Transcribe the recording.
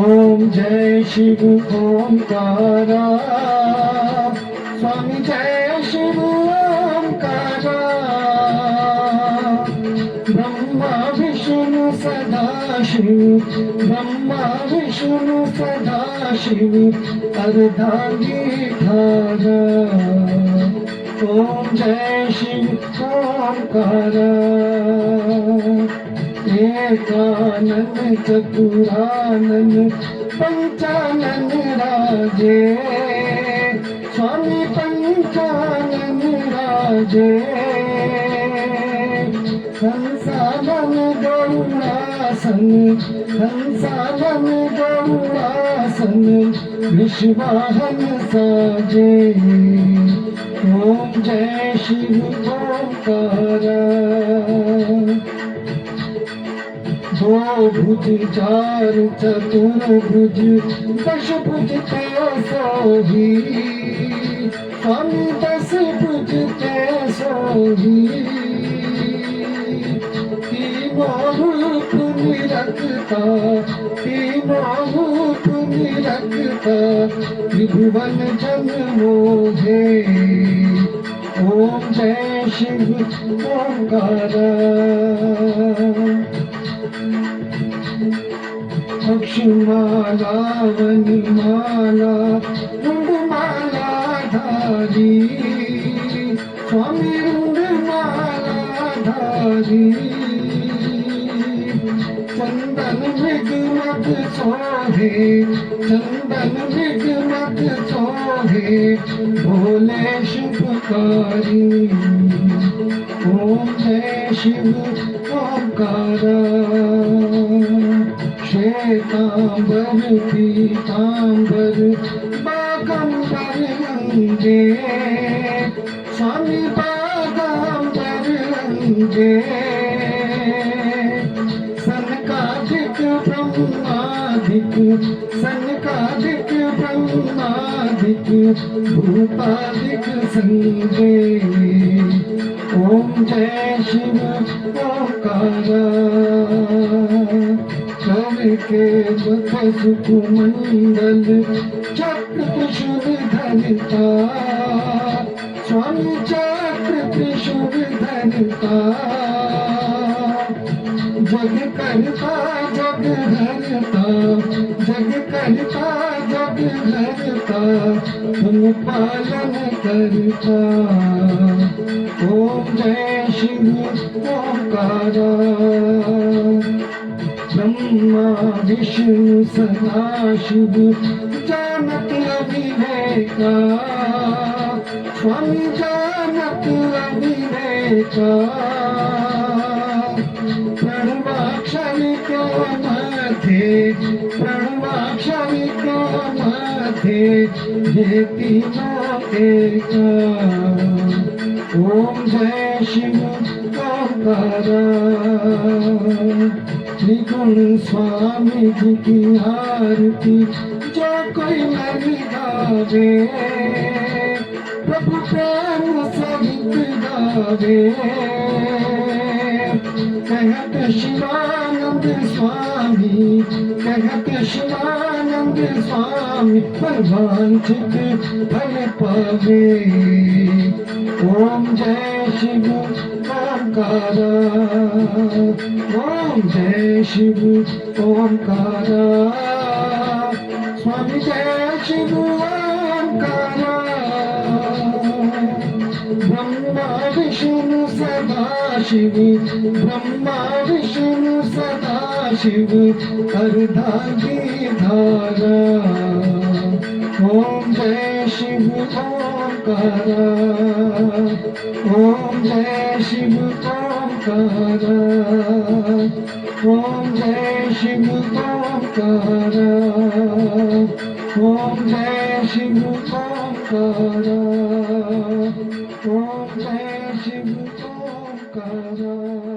ओम जय शिव ओंकारा स्वामी जय शिव ओंकारा ब्रह्मा विष्णु सदाशिव ब्रह्मा विष्णु सदाशिव अर्धांगी धारा ओम जय शिव ओंकारा एकानन चतुरानन पंचानन राजे स्वामी पंचानन राजे संसालन गौरासन संसालन गौरासन विश्वाहन साजे ओम जय शिव ओंकारा दो भुज चार चतुर्भुज दश भुज ते सोही स्वामी दस भुज ते सोही तीनों रूप निरखता तीनों रूप निरखता त्रिभुवन जन मोहे ओम जय शिव ओंकारा अक्षमाला वनमाला रुंडमाला धारी स्वामी रुंडमाला धारी चंदन मृगमत सोहे चंदन मृगमत सोहे भोले शुभकारी ओम जय शिव ओंकारा श्वेतांबर पीतांबर बागंबर गंगे स्वामी बागंबर गंगे सनकादिक ब्रह्मादिक सनकादिक ब्रह्मादिक भूतादिक संगे ओम जय शिव ओंकारा के मुख सुख मंडल चक्र त्रिशूल धरता स्वामी चक्र त्रिशूल धरता जग करता जग हरता जग करता जग हरता तुम पालन करता ओम जय शिव ओंकारा ब्रह्मा विष्णु सदाशिव जानत अविवेका स्वामी जानत अविवेका प्रणवाक्षर को मध्ये प्रणवाक्षर को मध्ये ये तीनों एका ओम जय शिव ओंकारा त्रिगुण स्वामी जी की आरती जो कोई नहीं गावे प्रभु प्रेम सहित गावे कहत शिवानंद स्वामी कहत शिवानंद स्वामी परवांचित फल पावे ओम जय शिव ओंकारा ओम जय शिव ओंकारा स्वामी जय शिव ओंकारा ब्रह्मा विष्णु सदाशिव ब्रह्मा विष्णु सदाशिव अर्धांगी धारा ओम जय शिव ओंकारा ओम जय शिव ओंकारा ओम जय शिव ओंकारा ओम जय शिव ओंकारा ओम जय शिव ओंकारा।